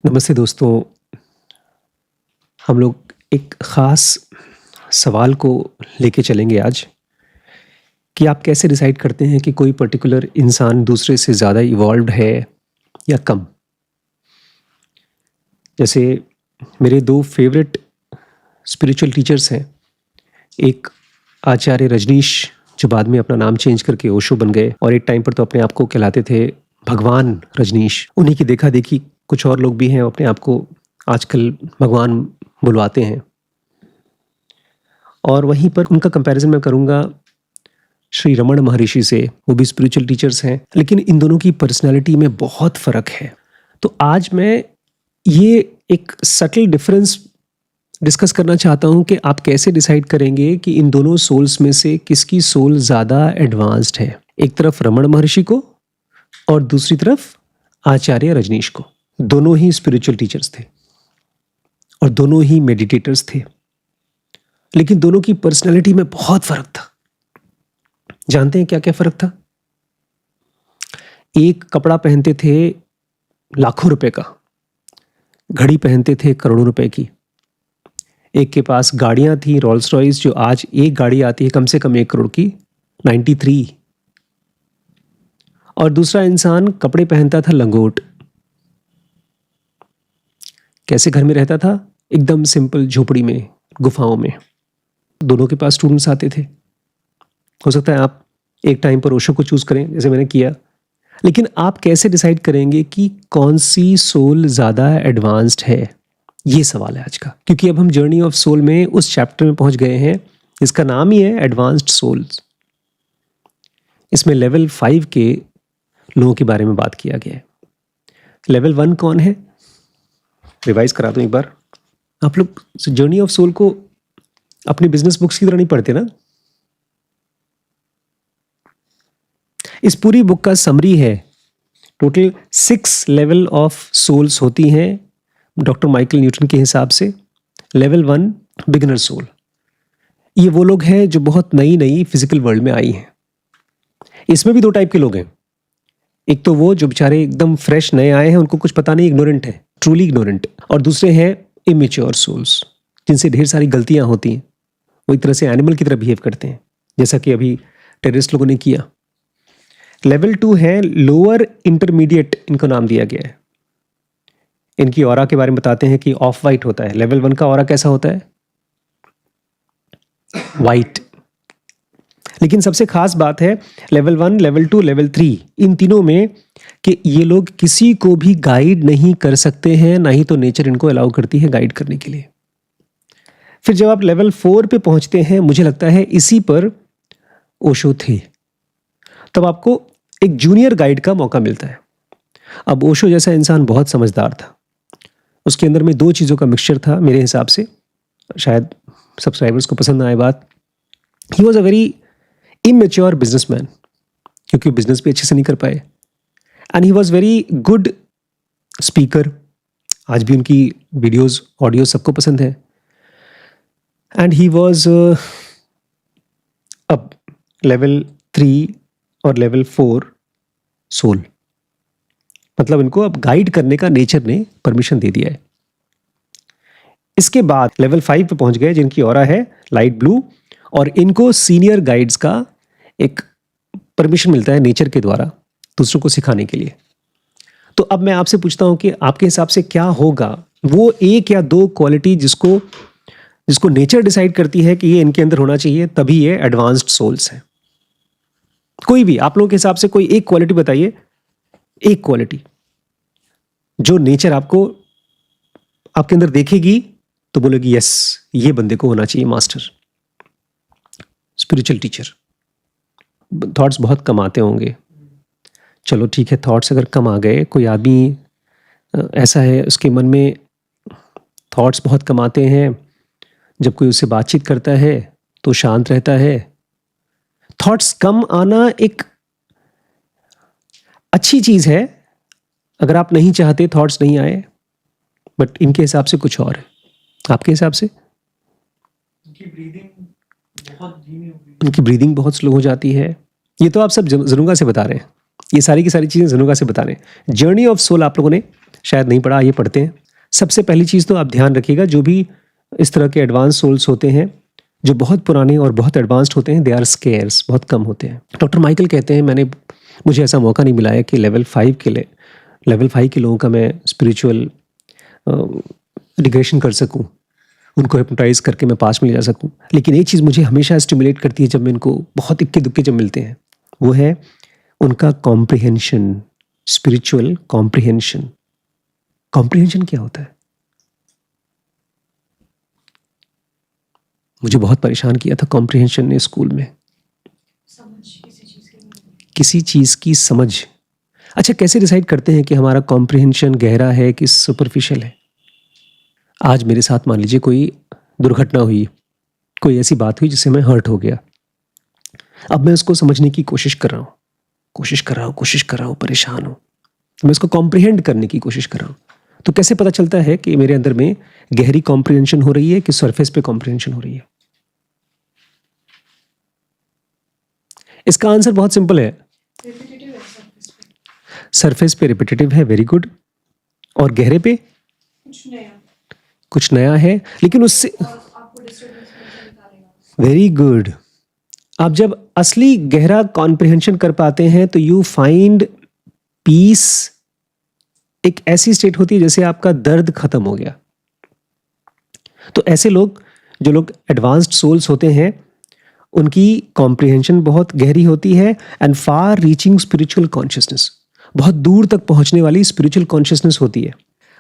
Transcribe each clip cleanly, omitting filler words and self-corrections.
नमस्ते दोस्तों। हम लोग एक ख़ास सवाल को लेके चलेंगे आज कि आप कैसे डिसाइड करते हैं कि कोई पर्टिकुलर इंसान दूसरे से ज़्यादा इवॉल्व्ड है या कम। जैसे मेरे दो फेवरेट स्पिरिचुअल टीचर्स हैं। एक आचार्य रजनीश, जो बाद में अपना नाम चेंज करके ओशो बन गए, और एक टाइम पर तो अपने आप को कहलाते थे भगवान रजनीश। उन्हीं की देखा देखी कुछ और लोग भी हैं अपने आप को आजकल भगवान बुलवाते हैं। और वहीं पर उनका कंपैरिजन मैं करूँगा श्री रमण महर्षि से। वो भी स्पिरिचुअल टीचर्स हैं, लेकिन इन दोनों की पर्सनैलिटी में बहुत फ़र्क है। तो आज मैं ये एक सटल डिफरेंस डिस्कस करना चाहता हूँ कि आप कैसे डिसाइड करेंगे कि इन दोनों सोल्स में से किसकी सोल ज़्यादा एडवांस्ड है। एक तरफ रमण महर्षि को और दूसरी तरफ आचार्य रजनीश को। दोनों ही स्पिरिचुअल टीचर्स थे और दोनों ही मेडिटेटर्स थे, लेकिन दोनों की पर्सनैलिटी में बहुत फर्क था। जानते हैं क्या क्या फर्क था? एक कपड़ा पहनते थे लाखों रुपए का, घड़ी पहनते थे करोड़ों रुपए की। एक के पास गाड़ियां थी रोल्स रॉयस, जो आज एक गाड़ी आती है कम से कम 1 करोड़ की, 93। और दूसरा इंसान कपड़े पहनता था लंगोट। कैसे घर में रहता था? एकदम सिंपल झोपड़ी में, गुफाओं में। दोनों के पास स्टूडेंट्स आते थे। हो सकता है आप एक टाइम पर ओशो को चूज करें, जैसे मैंने किया। लेकिन आप कैसे डिसाइड करेंगे कि कौन सी सोल ज़्यादा एडवांस्ड है? ये सवाल है आज का, क्योंकि अब हम जर्नी ऑफ सोल में उस चैप्टर में पहुंच गए हैं इसका नाम ही है एडवांस्ड सोल्स। इसमें लेवल 5 के लोगों के बारे में बात किया गया है। लेवल 1 कौन है? रिवाइज करा दूं एक बार। आप लोग जर्नी ऑफ सोल को अपनी बिजनेस बुक्स की तरह नहीं पढ़ते ना। इस पूरी बुक का समरी है। टोटल 6 लेवल ऑफ सोल्स होती हैं डॉक्टर माइकल न्यूटन के हिसाब से। Level 1 beginner soul. ये वो लोग हैं जो बहुत नई नई फिजिकल वर्ल्ड में आई हैं। इसमें भी 2 टाइप के लोग हैं। एक तो वो जो बेचारे एकदम फ्रेश नए आए हैं, उनको कुछ पता नहीं, इग्नोरेंट है, ट्रूली इग्नोरेंट। और दूसरे हैं इमेच्योर सोल्स, जिनसे ढेर सारी गलतियां होती हैं। वो एक तरह से एनिमल की तरह बिहेव करते हैं, जैसा कि अभी टेररिस्ट लोगों ने किया। लेवल 2 है लोअर इंटरमीडिएट, इनको नाम दिया गया है। इनकी ऑरा के बारे में बताते हैं कि ऑफ वाइट होता है। लेवल 1 का ऑरा कैसा होता है? वाइट। लेकिन सबसे खास बात है लेवल 1, लेवल 2, लेवल 3, इन तीनों में कि ये लोग किसी को भी गाइड नहीं कर सकते हैं, ना ही तो नेचर इनको अलाउ करती है गाइड करने के लिए। फिर जब आप लेवल 4 पे पहुंचते हैं, मुझे लगता है इसी पर ओशो थे, तब आपको एक जूनियर गाइड का मौका मिलता है। अब ओशो जैसा इंसान बहुत समझदार था। उसके अंदर में 2 चीज़ों का मिक्सचर था मेरे हिसाब से। शायद सब्सक्राइबर्स को पसंद ना आए बात। He was a very immature businessman, क्योंकि बिजनेस भी अच्छे से नहीं कर पाए। And he was very good speaker. आज भी उनकी वीडियोस, ऑडियो सबको पसंद है। एंड ही वॉज अब लेवल 3 और लेवल 4 सोल, मतलब इनको अब गाइड करने का नेचर ने परमिशन दे दिया है। इसके बाद लेवल 5 पे पहुंच गए, जिनकी ऑरा है लाइट ब्लू, और इनको सीनियर गाइड्स का एक परमिशन मिलता है नेचर के द्वारा दूसरों को सिखाने के लिए। तो अब मैं आपसे पूछता हूं कि आपके हिसाब से क्या होगा वो 1 या 2 क्वालिटी जिसको नेचर डिसाइड करती है कि ये इनके अंदर होना चाहिए, तभी ये एडवांस्ड सोल्स है। कोई भी आप लोगों के हिसाब से कोई एक क्वालिटी बताइए, एक क्वालिटी जो नेचर आपको आपके अंदर देखेगी तो बोलेगी यस, ये बंदे को होना चाहिए मास्टर, स्पिरिचुअल टीचर। थॉट्स बहुत कम आते होंगे। चलो ठीक है, थॉट्स अगर कम आ गए, कोई आदमी ऐसा है उसके मन में थॉट्स बहुत कम आते हैं, जब कोई उससे बातचीत करता है तो शांत रहता है। थॉट्स कम आना एक अच्छी चीज है, अगर आप नहीं चाहते थॉट्स नहीं आए, बट इनके हिसाब से कुछ और है। आपके हिसाब से? उनकी ब्रीदिंग बहुत स्लो हो जाती है। ये तो आप सब जनुगा से बता रहे हैं, ये सारी की सारी चीज़ें जनुगा से बता रहे हैं। जर्नी ऑफ सोल आप लोगों ने शायद नहीं पढ़ा, ये पढ़ते हैं। सबसे पहली चीज़ तो आप ध्यान रखिएगा, जो भी इस तरह के एडवांस सोल्स होते हैं, जो बहुत पुराने और बहुत एडवांस्ड होते हैं, दे आर स्केयर्स, बहुत कम होते हैं। डॉक्टर माइकल कहते हैं, मुझे ऐसा मौका नहीं मिला है कि लेवल 5 के लोगों का मैं स्पिरिचुअल रिग्रेशन कर सकूं, उनको हिप्नोटाइज करके मैं पास में ले जा सकूं। लेकिन एक चीज़ मुझे हमेशा स्टिमुलेट करती है जब मैं इनको बहुत इक्के दुक्के जब मिलते हैं, वो है उनका कॉम्प्रिहेंशन, स्पिरिचुअल कॉम्प्रिहेंशन। कॉम्प्रिहेंशन क्या होता है? मुझे बहुत परेशान किया था कॉम्प्रिहेंशन ने स्कूल में। किसी चीज़ की समझ। अच्छा, कैसे डिसाइड करते हैं कि हमारा कॉम्प्रिहेंशन गहरा है कि सुपरफिशियल है? आज मेरे साथ मान लीजिए कोई दुर्घटना हुई, कोई ऐसी बात हुई जिससे मैं हर्ट हो गया। अब मैं उसको समझने की कोशिश कर रहा हूँ, परेशान हूँ। मैं इसको कॉम्प्रिहेंड करने की कोशिश कर रहा हूँ। तो कैसे पता चलता है कि मेरे अंदर में गहरी कॉम्प्रिहेंशन हो रही है कि सरफेस पे कॉम्प्रिहेंशन हो रही है? इसका आंसर बहुत सिंपल है। सरफेस पे रिपीटेटिव है, वेरी गुड। और गहरे पे कुछ नया है, लेकिन उससे वेरी गुड। आप जब असली गहरा कॉम्प्रिहेंशन कर पाते हैं तो यू फाइंड पीस। एक ऐसी स्टेट होती है जैसे आपका दर्द खत्म हो गया। तो ऐसे लोग, जो लोग एडवांस्ड सोल्स होते हैं, उनकी कॉम्प्रिहेंशन बहुत गहरी होती है and far reaching spiritual consciousness, बहुत दूर तक पहुंचने वाली स्पिरिचुअल कॉन्शियसनेस होती है।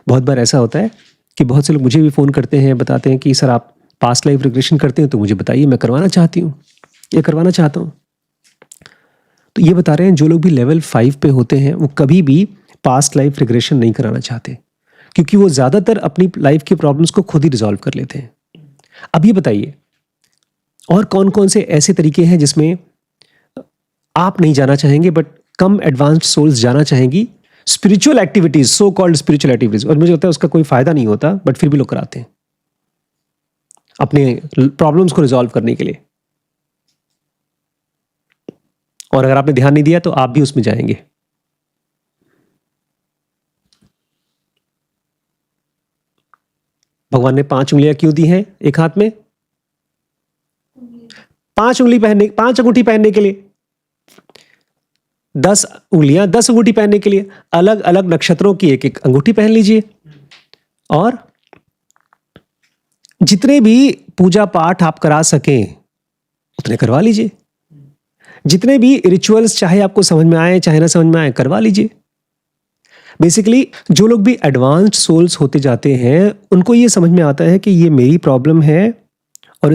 बहुत बार ऐसा होता है कि बहुत से लोग मुझे भी फ़ोन करते हैं, बताते हैं कि सर आप पास्ट लाइफ रिग्रेशन करते हैं तो मुझे बताइए, मैं करवाना चाहती हूँ, ये करवाना चाहता हूँ। तो ये बता रहे हैं जो लोग भी लेवल 5 पे होते हैं वो कभी भी पास्ट लाइफ रिग्रेशन नहीं कराना चाहते, क्योंकि वो ज़्यादातर अपनी लाइफ की प्रॉब्लम्स को खुद ही रिजॉल्व कर लेते हैं। अब ये बताइए और कौन कौन से ऐसे तरीके हैं जिसमें आप नहीं जाना चाहेंगे बट कम एडवांस्ड सोल्स जाना चाहेंगी? Spiritual activities, so called spiritual activities, और मुझे लगता है उसका कोई फायदा नहीं होता बट फिर भी लोग कराते हैं अपने प्रॉब्लम्स को रिजॉल्व करने के लिए। और अगर आपने ध्यान नहीं दिया तो आप भी उसमें जाएंगे। भगवान ने 5 उंगलियां क्यों दी हैं एक हाथ में? 5 अंगूठी पहनने के लिए। 10 उंगलियां 10 अंगूठी पहनने के लिए। अलग अलग नक्षत्रों की एक एक अंगूठी पहन लीजिए और जितने भी पूजा पाठ आप करा सकें उतने करवा लीजिए। जितने भी रिचुअल्स चाहे आपको समझ में आए चाहे ना समझ में आए करवा लीजिए। बेसिकली जो लोग भी एडवांस्ड सोल्स होते जाते हैं उनको ये समझ में आता है कि ये मेरी प्रॉब्लम है और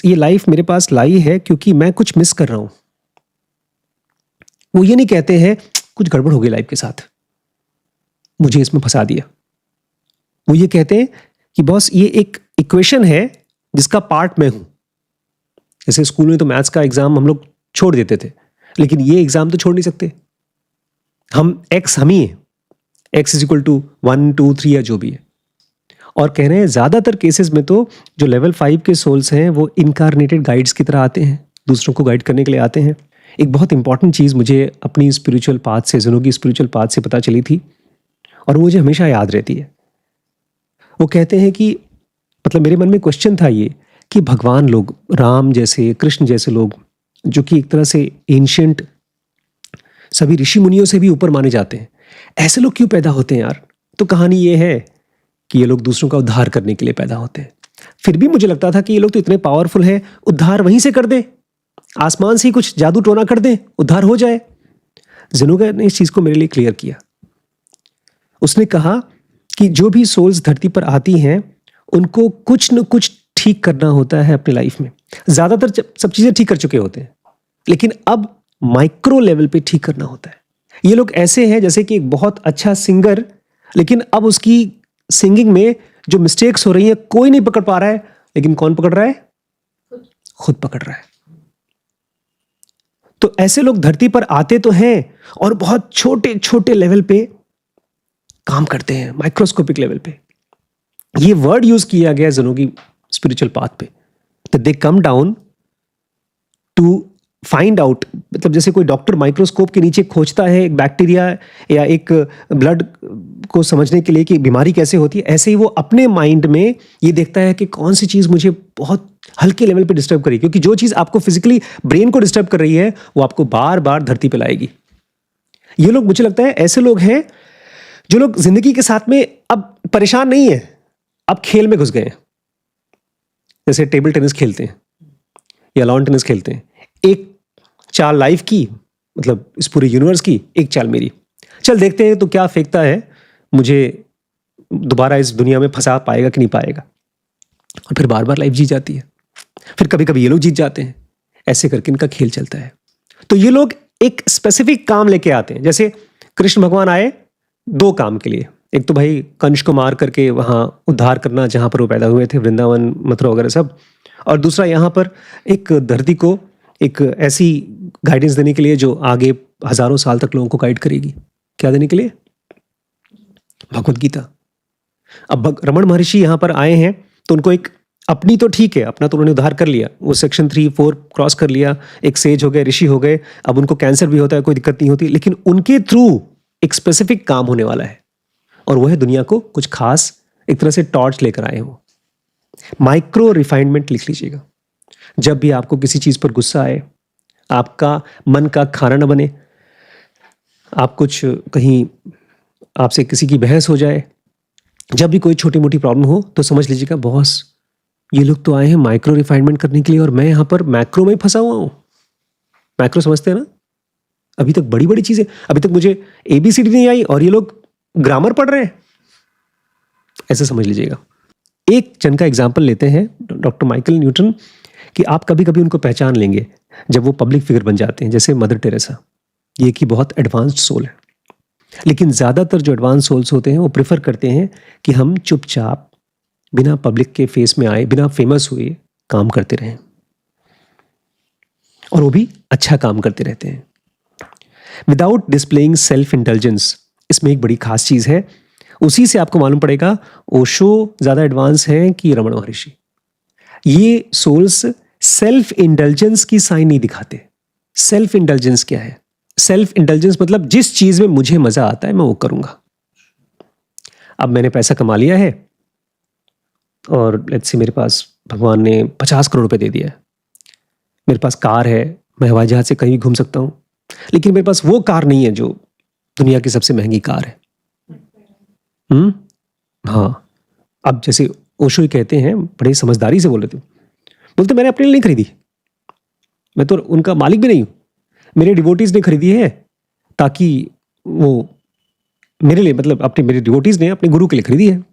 ये लाइफ मेरे पास लाई है क्योंकि मैं कुछ मिस कर रहा हूं। वो ये नहीं कहते हैं कुछ गड़बड़ हो गई लाइफ के साथ, मुझे इसमें फंसा दिया। वो ये कहते हैं कि बॉस ये एक इक्वेशन है जिसका पार्ट मैं हूं। जैसे स्कूल में तो मैथ्स का एग्जाम हम लोग छोड़ देते थे, लेकिन ये एग्जाम तो छोड़ नहीं सकते। हम ही है, x इज इक्वल टू 1 2 3 या जो भी है। और कह रहे हैं ज्यादातर केसेस में तो जो लेवल 5 के सोल्स हैं वो इनकारनेटेड गाइड्स की तरह आते हैं, दूसरों को गाइड करने के लिए आते हैं। एक बहुत इंपॉर्टेंट चीज़ मुझे अपनी स्पिरिचुअल पाथ से, ज़नोगी स्पिरिचुअल पाथ से पता चली थी और मुझे हमेशा याद रहती है। वो कहते हैं कि मतलब मेरे मन में क्वेश्चन था ये कि भगवान लोग, राम जैसे, कृष्ण जैसे लोग, जो कि एक तरह से एंशिएंट सभी ऋषि मुनियों से भी ऊपर माने जाते हैं, ऐसे लोग क्यों पैदा होते हैं यार? तो कहानी ये है कि ये लोग दूसरों का उद्धार करने के लिए पैदा होते हैं। फिर भी मुझे लगता था कि ये लोग तो इतने पावरफुल हैं, उद्धार वहीं से कर दें, आसमान से ही कुछ जादू टोना कर दें, उद्धार हो जाए। ज़ेनोगा ने इस चीज़ को मेरे लिए क्लियर किया। उसने कहा कि जो भी सोल्स धरती पर आती हैं उनको कुछ न कुछ ठीक करना होता है अपनी लाइफ में। ज़्यादातर सब चीज़ें ठीक कर चुके होते हैं, लेकिन अब माइक्रो लेवल पे ठीक करना होता है। ये लोग ऐसे हैं जैसे कि एक बहुत अच्छा सिंगर, लेकिन अब उसकी सिंगिंग में जो मिस्टेक्स हो रही हैं कोई नहीं पकड़ पा रहा है, लेकिन कौन पकड़ रहा है? खुद पकड़ रहा है। तो ऐसे लोग धरती पर आते तो हैं और बहुत छोटे छोटे लेवल पे काम करते हैं, माइक्रोस्कोपिक लेवल पे। ये वर्ड यूज किया गया ज़नोगी स्पिरिचुअल पाथ पे, that they come down to find out, मतलब जैसे कोई डॉक्टर माइक्रोस्कोप के नीचे खोजता है एक बैक्टीरिया या एक ब्लड को समझने के लिए कि बीमारी कैसे होती है, ऐसे ही वो अपने माइंड में ये देखता है कि कौन सी चीज़ मुझे बहुत हल्के लेवल पे डिस्टर्ब करेगी, क्योंकि जो चीज़ आपको फिजिकली ब्रेन को डिस्टर्ब कर रही है वो आपको बार बार धरती पे लाएगी। ये लोग, मुझे लगता है ऐसे लोग हैं जो लोग जिंदगी के साथ में अब परेशान नहीं है, अब खेल में घुस गए हैं। जैसे टेबल टेनिस खेलते हैं या लॉन टेनिस खेलते हैं, एक चाल लाइफ की, मतलब इस पूरे यूनिवर्स की, एक चाल मेरी, चल देखते हैं तो क्या फेंकता है, मुझे दोबारा इस दुनिया में फंसा पाएगा कि नहीं पाएगा। और फिर बार बार लाइफ जीत जाती है, फिर कभी कभी ये लोग जीत जाते हैं, ऐसे करके इनका खेल चलता है। तो ये लोग एक स्पेसिफिक काम लेके आते हैं। जैसे कृष्ण भगवान आए 2 काम के लिए, एक तो भाई कंस को मार करके वहाँ उद्धार करना जहाँ पर वो पैदा हुए थे, वृंदावन मथुरा वगैरह सब, और दूसरा यहाँ पर एक धरती को एक ऐसी गाइडेंस देने के लिए जो आगे हजारों साल तक लोगों को गाइड करेगी। क्या देने के लिए? भगवत गीता। अब रमण महर्षि यहाँ पर आए हैं तो उनको एक अपनी तो ठीक है, अपना तो उन्होंने उद्धार कर लिया, वो सेक्शन 3-4 क्रॉस कर लिया, एक सेज हो गए, ऋषि हो गए, अब उनको कैंसर भी होता है, कोई दिक्कत नहीं होती, लेकिन उनके थ्रू एक स्पेसिफिक काम होने वाला है, और वो है दुनिया को कुछ खास एक तरह से टॉर्च लेकर आए हो। माइक्रो रिफाइनमेंट लिख लीजिएगा। जब भी आपको किसी चीज पर गुस्सा आए, आपका मन का खाना न बने, आप कुछ कहीं आपसे किसी की बहस हो जाए, जब भी कोई छोटी मोटी प्रॉब्लम हो, तो समझ लीजिएगा बॉस ये लोग तो आए हैं माइक्रो रिफाइनमेंट करने के लिए और मैं यहां पर मैक्रो में फंसा हुआ हूं। मैक्रो समझते हैं ना? अभी तक बड़ी बड़ी चीजें, अभी तक मुझे ABCD नहीं आई और ये लोग ग्रामर पढ़ रहे हैं, ऐसे समझ लीजिएगा। एक जन का एग्जाम्पल लेते हैं, डॉक्टर माइकल न्यूटन, कि आप कभी कभी उनको पहचान लेंगे जब वो पब्लिक फिगर बन जाते हैं, जैसे मदर टेरेसा। ये कि बहुत एडवांस्ड सोल है, लेकिन ज्यादातर जो एडवांस सोल्स होते हैं वो प्रेफर करते हैं कि हम चुपचाप बिना पब्लिक के फेस में आए, बिना फेमस हुए काम करते रहें, और वो भी अच्छा काम करते रहते हैं विदाउट डिस्प्लेइंग सेल्फ इंटेलिजेंस। इसमें एक बड़ी खास चीज है, उसी से आपको मालूम पड़ेगा ओशो ज्यादा एडवांस है कि रमण महर्षि। ये सोल्स सेल्फ इंटेलिजेंस की साइन नहीं दिखाते। सेल्फ इंटेलिजेंस क्या है? सेल्फ इंटेलिजेंस मतलब जिस चीज में मुझे मजा आता है मैं वो करूंगा। अब मैंने पैसा कमा लिया है और लेट्स से मेरे पास भगवान ने 50 करोड़ रुपए दे दिया है, मेरे पास कार है, मैं हवाई जहाज से कहीं भी घूम सकता हूं, लेकिन मेरे पास वो कार नहीं है जो दुनिया की सबसे महंगी कार है। हाँ, अब जैसे ओशो ही कहते हैं, बड़े समझदारी से बोल रहे थे, बोलते मैंने अपने लिए नहीं खरीदी, मैं तो उनका मालिक भी नहीं हूं, मेरे डिवोटीज ने खरीदी है, ताकि वो मेरे लिए, मतलब अपने मेरे डिवोटीज ने अपने गुरु के लिए खरीदी है।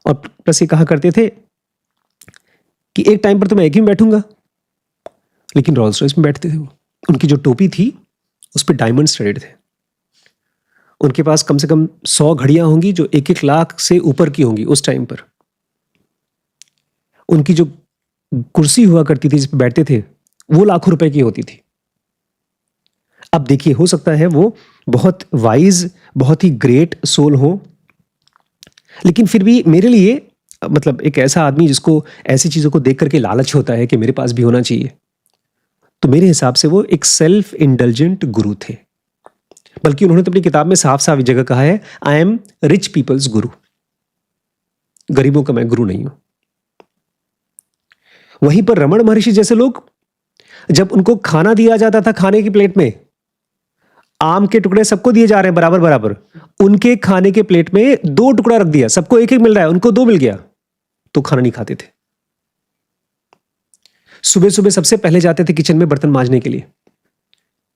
और प्लस ये कहा करते थे कि एक टाइम पर तो मैं एक ही में बैठूंगा, लेकिन रोल्स रॉयस में बैठते थे वो। उनकी जो टोपी थी उस पर डायमंड स्टडेड थे, उनके पास कम से कम 100 घड़ियां होंगी जो 1-1 लाख से ऊपर की होंगी उस टाइम पर। उनकी जो कुर्सी हुआ करती थी जिस पर बैठते थे वो लाखों रुपए की होती थी। अब देखिए, हो सकता है वो बहुत वाइज, बहुत ही ग्रेट सोल हो, लेकिन फिर भी मेरे लिए, मतलब एक ऐसा आदमी जिसको ऐसी चीजों को देख करके लालच होता है कि मेरे पास भी होना चाहिए, तो मेरे हिसाब से वो एक सेल्फ इंडल्जेंट गुरु थे। बल्कि उन्होंने तो अपनी किताब में साफ साफ जगह कहा है, आई एम रिच पीपल्स गुरु, गरीबों का मैं गुरु नहीं हूं। वहीं पर रमण महर्षि जैसे लोग, जब उनको खाना दिया जाता था, खाने की प्लेट में आम के टुकड़े सबको दिए जा रहे हैं बराबर बराबर, उनके खाने के प्लेट में 2 टुकड़ा रख दिया, सबको 1-1 मिल रहा है, उनको 2 मिल गया, तो खाना नहीं खाते थे। सुबह सुबह सबसे पहले जाते थे किचन में बर्तन मांजने के लिए,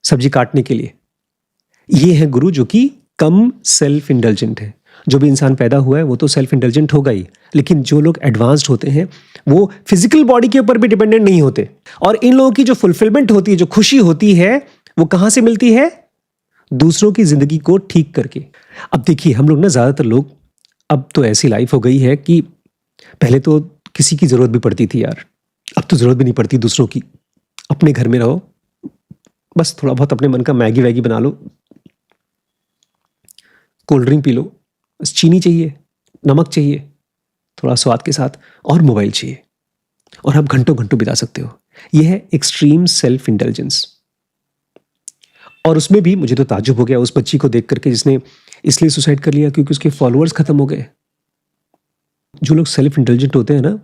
सब्जी काटने के लिए। ये है गुरु जो कि कम सेल्फ इंडल्जेंट है। जो भी इंसान पैदा हुआ है वो तो सेल्फ इंटेलिजेंट होगा ही, लेकिन जो लोग एडवांस्ड होते हैं वो फिजिकल बॉडी के ऊपर भी डिपेंडेंट नहीं होते, और इन लोगों की जो फुलफिलमेंट होती है, जो खुशी होती है, वो कहां से मिलती है? दूसरों की जिंदगी को ठीक करके। अब देखिए, हम लोग ना, ज्यादातर लोग, अब तो ऐसी लाइफ हो गई है कि पहले तो किसी की जरूरत भी पड़ती थी यार, अब तो जरूरत भी नहीं पड़ती दूसरों की। अपने घर में रहो, बस थोड़ा बहुत अपने मन का मैगी वैगी बना लो, कोल्ड ड्रिंक पी लो, बस चीनी चाहिए, नमक चाहिए थोड़ा स्वाद के साथ, और मोबाइल चाहिए, और आप घंटों घंटों बिता सकते हो। यह है एक्सट्रीम सेल्फ इंटेलिजेंस। और उसमें भी मुझे तो ताज्जुब हो गया उस बच्ची को देख करके जिसने इसलिए सुसाइड कर लिया क्योंकि उसके फॉलोअर्स खत्म हो गए। जो लोग सेल्फ इंटेलिजेंट होते हैं ना,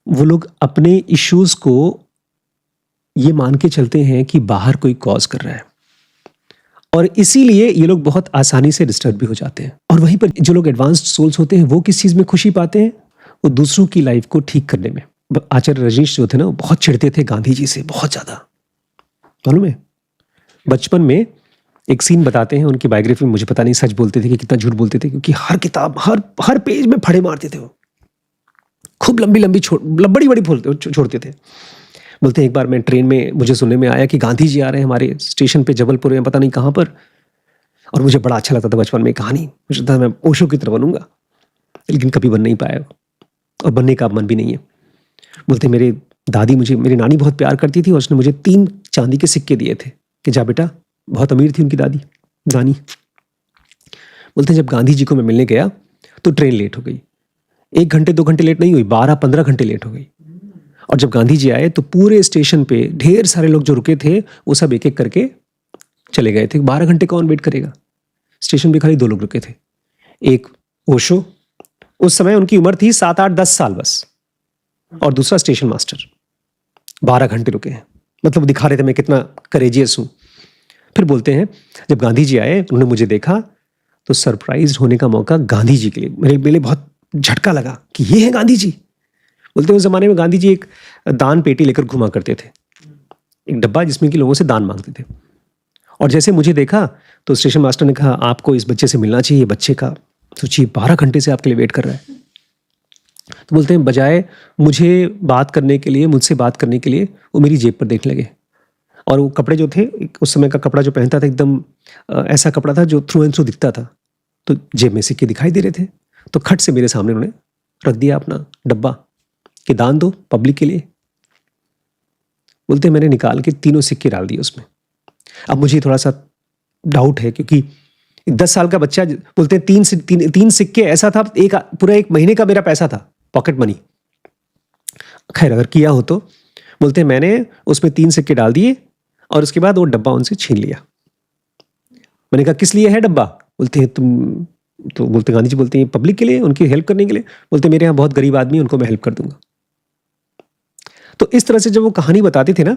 वो लोग अपने इश्यूज को ये मान के चलते हैं कि बाहर कोई कॉज कर रहा है, और इसीलिए ये लोग बहुत आसानी से डिस्टर्ब भी हो जाते हैं। और वहीं पर जो लोग एडवांस्ड सोल्स होते हैं वो किस चीज में खुशी पाते हैं? वो दूसरों की लाइफ को ठीक करने में। आचार्य रजनीश जो थे ना, वो बहुत चिढ़ते थे गांधी जी से, बहुत ज्यादा। मालूम है, बचपन में एक सीन बताते हैं उनकी बायोग्राफी में, मुझे पता नहीं सच बोलते थे कि कितना झूठ बोलते थे, क्योंकि हर किताब हर पेज में फड़े मारते थे वो। खूब लंबी लंबी बड़ी बड़ी छोड़ते थे। बोलते हैं एक बार मैं ट्रेन में, मुझे सुनने में आया कि गांधी जी आ रहे हैं हमारे स्टेशन पे, जबलपुर में पता नहीं कहाँ पर। और मुझे बड़ा अच्छा लगता था बचपन में कहानी, मुझे था मैं ओशो की तरह बनूंगा, लेकिन कभी बन नहीं पाया और बनने का मन भी नहीं है। बोलते मेरी नानी बहुत प्यार करती थी और उसने मुझे 3 चांदी के सिक्के दिए थे कि जा बेटा, बहुत अमीर थी उनकी नानी। बोलते जब गांधी जी को मैं मिलने गया तो ट्रेन लेट हो गई। 1 घंटे 2 घंटे लेट नहीं हुई, 12-15 घंटे लेट हो गई। और जब गांधी जी आए तो पूरे स्टेशन पे ढेर सारे लोग जो रुके थे वो सब एक एक करके चले गए थे। 12 घंटे कौन वेट करेगा? स्टेशन पे खाली 2 लोग रुके थे, एक ओशो, उस समय उनकी उम्र थी 7-8-10 साल बस, और दूसरा स्टेशन मास्टर। 12 घंटे रुके हैं, मतलब दिखा रहे थे मैं कितना करेजियस हूं। फिर बोलते हैं जब गांधी जी आए उन्होंने मुझे देखा तो सरप्राइज होने का मौका गांधी जी के लिए मेरे लिए बहुत झटका लगा कि ये है गांधी जी। बोलते उस जमाने में गांधी जी एक दान पेटी लेकर घुमा करते थे, एक डब्बा जिसमें कि लोगों से दान मांगते थे। और जैसे मुझे देखा तो स्टेशन मास्टर ने कहा आपको इस बच्चे से मिलना चाहिए। बच्चे का सोचिए 12 घंटे से आपके लिए वेट कर रहा है। तो बोलते हैं बजाय मुझसे बात करने के लिए वो मेरी जेब पर देखने लगे। और वो कपड़े जो थे, उस समय का कपड़ा जो पहनता था एकदम ऐसा कपड़ा था जो थ्रू एंड थ्रू दिखता था, तो जेब में सिक्के दिखाई दे रहे थे। तो खट से मेरे सामने उन्होंने रख दिया अपना डब्बा कि दान दो पब्लिक के लिए। बोलते मैंने निकाल के 3 सिक्के डाल दिए उसमें। अब मुझे थोड़ा सा डाउट है क्योंकि 10 साल का बच्चा, बोलते हैं 3 सिक्के ऐसा था, पूरा 1 महीने का मेरा पैसा था, पॉकेट मनी। खैर अगर किया हो तो बोलते हैं मैंने उसमें 3 सिक्के डाल दिए और उसके बाद वो डब्बा उनसे छीन लिया। मैंने कहा किस लिए है डब्बा? बोलते हैं तुम तो, बोलते गांधी जी बोलते हैं पब्लिक के लिए, उनकी हेल्प करने के लिए। बोलते मेरे यहाँ बहुत गरीब आदमी, उनको मैं हेल्प कर दूंगा। तो इस तरह से जब वो कहानी बताते थे ना,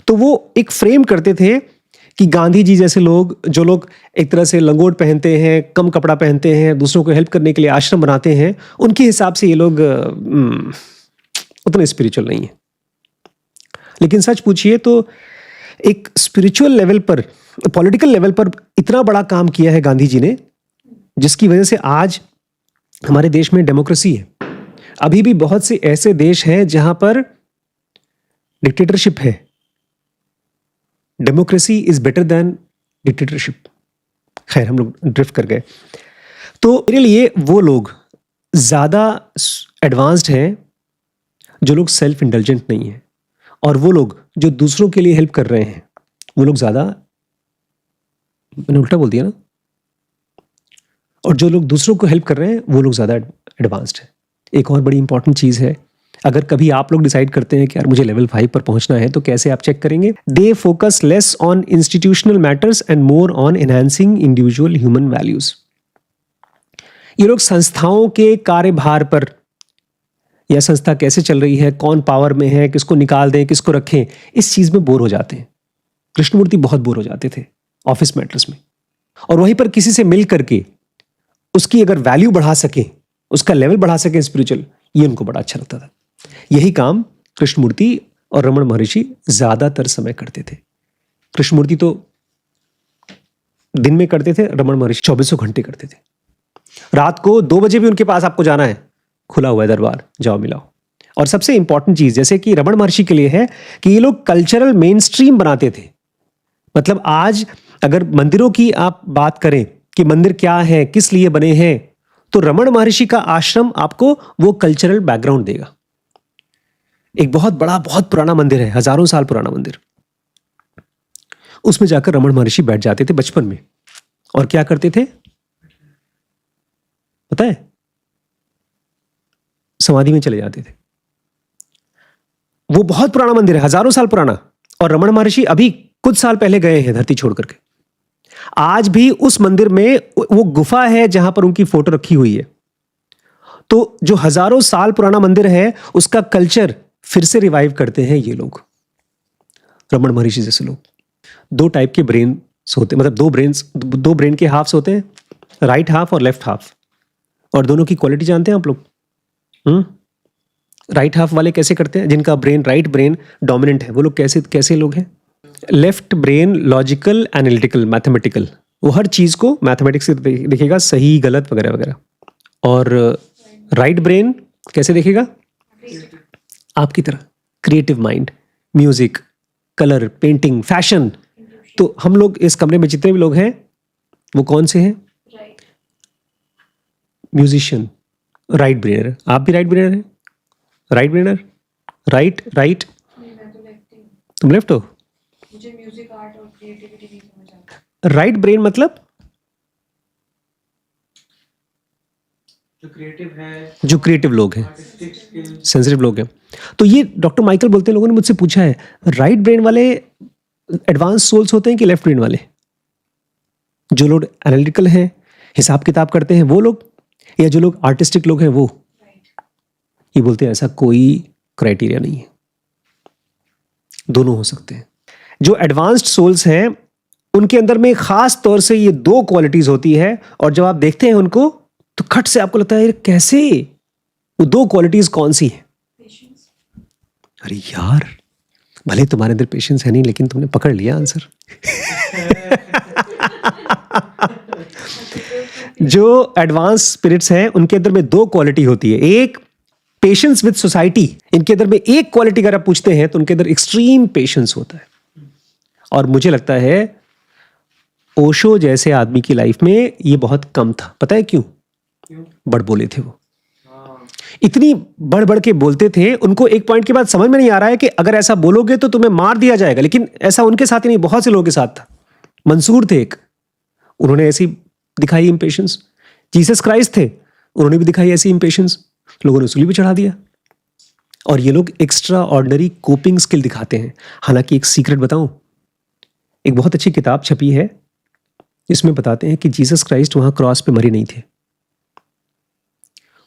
तो वो एक फ्रेम करते थे कि गांधी जी जैसे लोग, जो लोग एक तरह से लंगोट पहनते हैं, कम कपड़ा पहनते हैं, दूसरों को हेल्प करने के लिए आश्रम बनाते हैं, उनके हिसाब से ये लोग उतने स्पिरिचुअल नहीं है। लेकिन सच पूछिए तो एक स्पिरिचुअल लेवल पर, पॉलिटिकल लेवल पर इतना बड़ा काम किया है गांधी जी ने, जिसकी वजह से आज हमारे देश में डेमोक्रेसी है। अभी भी बहुत से ऐसे देश हैं जहां पर डिक्टेटरशिप है। Democracy is better than dictatorship. खैर हम लोग ड्रिफ्ट कर गए। तो मेरे लिए वो लोग ज्यादा एडवांस्ड हैं जो लोग सेल्फ इंटेलिजेंट नहीं है, और वो लोग जो दूसरों के लिए हेल्प कर रहे हैं वो लोग ज्यादा, मैंने उल्टा बोल दिया ना, और जो लोग दूसरों को हेल्प कर रहे हैं वो लोग ज्यादा एडवांस्ड है। एक और बड़ी इंपॉर्टेंट चीज है, अगर कभी आप लोग डिसाइड करते हैं कि यार मुझे लेवल 5 पर पहुंचना है, तो कैसे आप चेक करेंगे? They focus less on institutional matters and more on enhancing individual human values. ये लोग संस्थाओं के कार्यभार पर, यह संस्था कैसे चल रही है, कौन पावर में है, किसको निकाल दें, किसको रखें, इस चीज में बोर हो जाते हैं। कृष्णमूर्ति बहुत बोर हो जाते थे ऑफिस मैटर्स में, और वहीं पर किसी से मिल करके उसकी अगर वैल्यू बढ़ा सके, उसका लेवल बढ़ा सके स्पिरिचुअल, ये उनको बड़ा अच्छा लगता था। यही काम कृष्णमूर्ति और रमण महर्षि ज्यादातर समय करते थे। कृष्णमूर्ति तो दिन में करते थे, रमण महर्षि 24 घंटे करते थे। रात को 2 बजे भी उनके पास आपको जाना है, खुला हुआ है दरबार, जाओ मिलाओ। और सबसे इंपॉर्टेंट चीज जैसे कि रमण महर्षि के लिए है कि ये लोग कल्चरल मेन स्ट्रीम बनाते थे। मतलब आज अगर मंदिरों की आप बात करें कि मंदिर क्या है, किस लिए बने हैं, तो रमण महर्षि का आश्रम आपको वो कल्चरल बैकग्राउंड देगा। एक बहुत बड़ा, बहुत पुराना मंदिर है, हजारों साल पुराना मंदिर, उसमें जाकर रमण महर्षि बैठ जाते थे बचपन में, और क्या करते थे पता है? समाधि में चले जाते थे। वो बहुत पुराना मंदिर है, हजारों साल पुराना। और रमण महर्षि अभी कुछ साल पहले गए हैं धरती छोड़ करके। आज भी उस मंदिर में वो गुफा है जहां पर उनकी फोटो रखी हुई है। तो जो हजारों साल पुराना मंदिर है उसका कल्चर फिर से रिवाइव करते हैं ये लोग, रमण महर्षि जैसे लोग। दो टाइप के ब्रेन होते, मतलब दो ब्रेन के हाफ्स होते हैं, राइट हाफ और लेफ्ट हाफ। और दोनों की क्वालिटी जानते हैं आप लोग? राइट हाफ वाले कैसे करते हैं? जिनका ब्रेन, राइट ब्रेन डोमिनेंट है, वो लोग कैसे कैसे लोग हैं? Left brain logical, analytical, mathematical, वो हर चीज को मैथमेटिक्स से देखेगा, सही गलत वगैरह वगैरह। और राइट ब्रेन कैसे देखेगा? आपकी तरह creative mind, music, colour, painting, fashion. तो हम लोग इस कमरे में जितने भी लोग हैं वो कौन से हैं? Musician, right brainer. आप भी राइट ब्रेनर हैं? Right brainer, right right. तुम लेफ्ट हो? मुझे म्यूजिक, आर्ट और क्रिएटिविटी नहीं समझ आता। राइट ब्रेन मतलब जो क्रिएटिव है, जो क्रिएटिव लोग हैं, आर्टिस्टिक स्किल। सेंसिटिव लोग हैं। तो ये डॉक्टर माइकल बोलते हैं, लोगों ने मुझसे पूछा है राइट ब्रेन वाले एडवांस सोल्स होते हैं कि लेफ्ट ब्रेन वाले? जो लोग एनालिटिकल हैं, हिसाब किताब करते हैं वो लोग, या जो लोग आर्टिस्टिक लोग हैं वो? ये बोलते हैं ऐसा कोई क्राइटेरिया नहीं है, दोनों हो सकते हैं। जो एडवांस्ड सोल्स हैं उनके अंदर में खास तौर से ये दो क्वालिटीज होती है, और जब आप देखते हैं उनको तो खट से आपको लगता है यार कैसे, वो दो क्वालिटीज कौन सी है? अरे यार, भले तुम्हारे अंदर पेशेंस है नहीं, लेकिन तुमने पकड़ लिया आंसर। जो एडवांस स्पिरिट्स हैं उनके अंदर में दो क्वालिटी होती है। एक, पेशेंस विद सोसाइटी। इनके अंदर में एक क्वालिटी अगर आप पूछते हैं तो उनके अंदर एक्सट्रीम पेशेंस होता है। और मुझे लगता है ओशो जैसे आदमी की लाइफ में ये बहुत कम था। पता है क्यों? बड़ बोले थे वो, इतनी बढ़ बढ़ के बोलते थे। उनको एक पॉइंट के बाद समझ में नहीं आ रहा है कि अगर ऐसा बोलोगे तो तुम्हें मार दिया जाएगा। लेकिन ऐसा उनके साथ ही नहीं, बहुत से लोगों के साथ था। मंसूर थे एक, उन्होंने ऐसी दिखाई इंपेशेंस। जीसस क्राइस्ट थे, उन्होंने भी दिखाई ऐसी इंपेशेंस, लोगों ने सूली भी चढ़ा दिया। और ये लोग एक्स्ट्रा ऑर्डिनरी कोपिंग स्किल दिखाते हैं। हालांकि एक सीक्रेट बताऊं, एक बहुत अच्छी किताब छपी है जिसमें बताते हैं कि जीसस क्राइस्ट वहां क्रॉस पे मरे नहीं थे।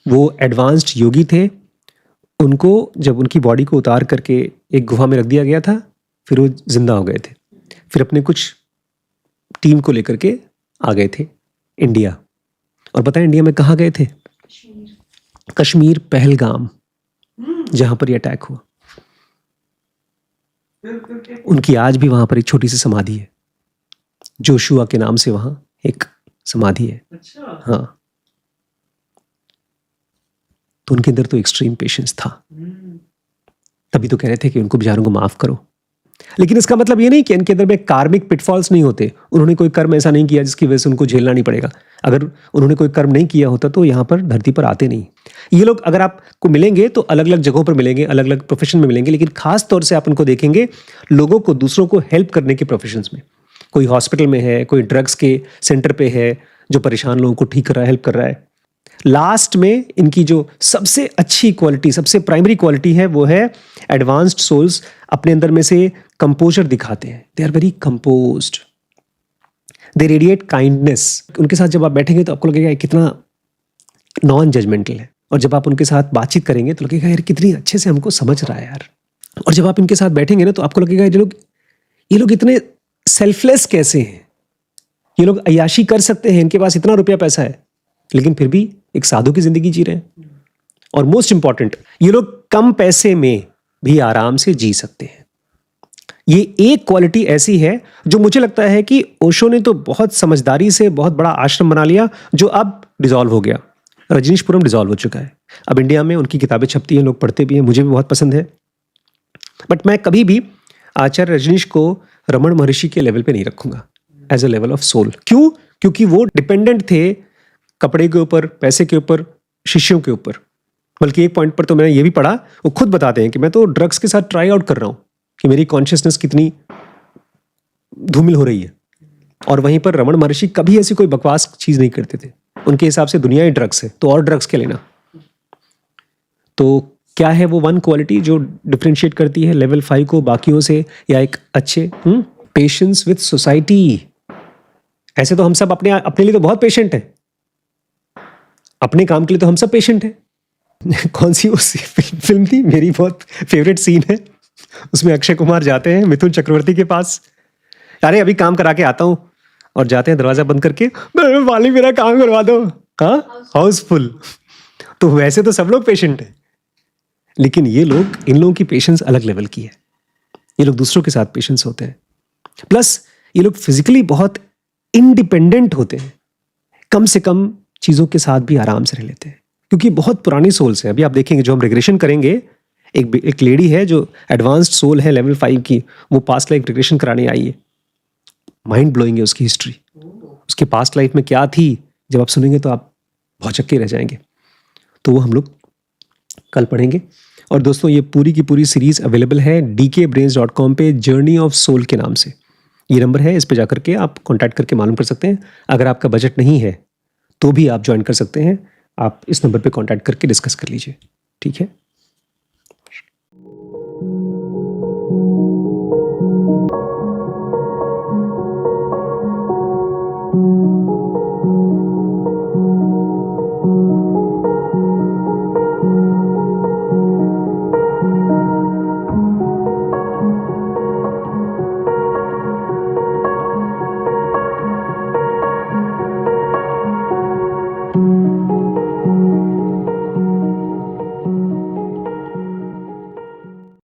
वो एडवांस्ड योगी थे। उनको जब उनकी बॉडी को उतार करके एक गुफा में रख दिया गया था, फिर वो जिंदा हो गए थे। फिर अपने कुछ टीम को लेकर के आ गए थे इंडिया। और पता है इंडिया में कहाँ गए थे? कश्मीर, पहलगाम, जहां पर ये अटैक हुआ। उनकी आज भी वहां पर एक छोटी सी समाधि है, जोशुआ के नाम से वहां एक समाधि है। अच्छा। हाँ, तो उनके अंदर तो एक्सट्रीम पेशेंस था। तभी तो कह रहे थे कि उनको बेचारों को माफ करो। लेकिन इसका मतलब ये नहीं कि इनके अंदर में कार्मिक पिटफॉल्स नहीं होते। उन्होंने कोई कर्म ऐसा नहीं किया जिसकी वजह से उनको झेलना नहीं पड़ेगा। अगर उन्होंने कोई कर्म नहीं किया होता तो यहाँ पर धरती पर आते नहीं। ये लोग अगर आपको मिलेंगे तो अलग अलग जगहों पर मिलेंगे, अलग अलग प्रोफेशन में मिलेंगे, लेकिन खास तौर से आप उनको देखेंगे लोगों को, दूसरों को हेल्प करने के प्रोफेशंस में। कोई हॉस्पिटल में है, कोई ड्रग्स के सेंटर पे है जो परेशान लोगों को ठीक कर रहा है, हेल्प कर रहा है। लास्ट में इनकी जो सबसे अच्छी क्वालिटी, सबसे प्राइमरी क्वालिटी है वो है एडवांस्ड सोल्स अपने अंदर में से कंपोजर दिखाते हैं। They are very composed, they radiate kindness. उनके साथ जब आप बैठेंगे तो आपको लगेगा ये कितना नॉन जजमेंटल है। और जब आप उनके साथ बातचीत करेंगे तो लगेगा यार कितनी अच्छे से हमको समझ रहा है यार। और जब आप इनके साथ बैठेंगे ना तो आपको लगेगा ये लोग इतने सेल्फलेस कैसे हैं। ये लोग अय्याशी कर सकते हैं, इनके पास इतना रुपया पैसा है, लेकिन फिर भी एक साधु की जिंदगी जी रहे हैं। और मोस्ट इंपॉर्टेंट, ये लोग कम पैसे में भी आराम से जी सकते हैं। ये एक क्वालिटी ऐसी है जो मुझे लगता है कि ओशो ने तो बहुत समझदारी से बहुत बड़ा आश्रम बना लिया, जो अब डिसॉल्व हो गया। रजनीशपुरम डिसॉल्व हो चुका है। अब इंडिया में उनकी किताबें छपती हैं, लोग पढ़ते भी हैं, मुझे भी बहुत पसंद है। बट मैं कभी भी आचार्य रजनीश को रमण महर्षि के लेवल पे नहीं रखूंगा as a level of soul. क्यों? क्योंकि वो डिपेंडेंट थे कपड़े के ऊपर, पैसे के ऊपर, शिष्यों के ऊपर। बल्कि एक पॉइंट पर तो मैंने ये भी पढ़ा, वो खुद बताते हैं कि मैं तो ड्रग्स के साथ ट्राई आउट कर रहा हूं कि मेरी कॉन्शियसनेस कितनी धूमिल हो रही है। और वहीं पर रमण महर्षि कभी ऐसी कोई बकवास चीज नहीं करते थे। उनके हिसाब से दुनिया ही ड्रग्स है, तो और ड्रग्स क्या लेना। तो क्या है वो वन क्वालिटी जो डिफरेंशिएट करती है लेवल 5 को बाकियों से या एक अच्छे? Patience with society. ऐसे तो हम सब अपने अपने लिए तो बहुत पेशेंट है, अपने काम के लिए तो हम सब पेशेंट हैं। कौन सी वो फिल्म थी, मेरी बहुत फेवरेट सीन है उसमें अक्षय कुमार जाते हैं मिथुन चक्रवर्ती के पास, अरे अभी काम करा के आता हूँ, और जाते हैं दरवाजा बंद करके, वाली मेरा काम करवा दो, हाँ हाउसफुल। तो वैसे तो सब लोग पेशेंट हैं, लेकिन ये लोग, इन लोगों की पेशेंस अलग लेवल की है। ये लोग दूसरों के साथ पेशेंस होते हैं, प्लस ये लोग फिजिकली बहुत इंडिपेंडेंट होते हैं, कम से कम चीज़ों के साथ भी आराम से रह लेते हैं, क्योंकि बहुत पुरानी सोल्स हैं। अभी आप देखेंगे जो हम रिग्रेशन करेंगे, एक लेडी है जो एडवांस्ड सोल है लेवल 5 की, वो पास्ट लाइफ रिग्रेशन कराने आई है। माइंड ब्लोइंग है उसकी हिस्ट्री, उसके पास्ट लाइफ में क्या थी, जब आप सुनेंगे तो आप भौचक्के रह जाएंगे। तो वो हम लोग कल पढ़ेंगे। और दोस्तों ये पूरी की पूरी सीरीज अवेलेबल है dkbrains.com पे, जर्नी ऑफ सोल के नाम से। ये नंबर है, इस पे जाकर के आप कांटेक्ट करके मालूम कर सकते हैं। अगर आपका बजट नहीं है तो भी आप ज्वाइन कर सकते हैं, आप इस नंबर पे कांटेक्ट करके डिस्कस कर लीजिए, ठीक है।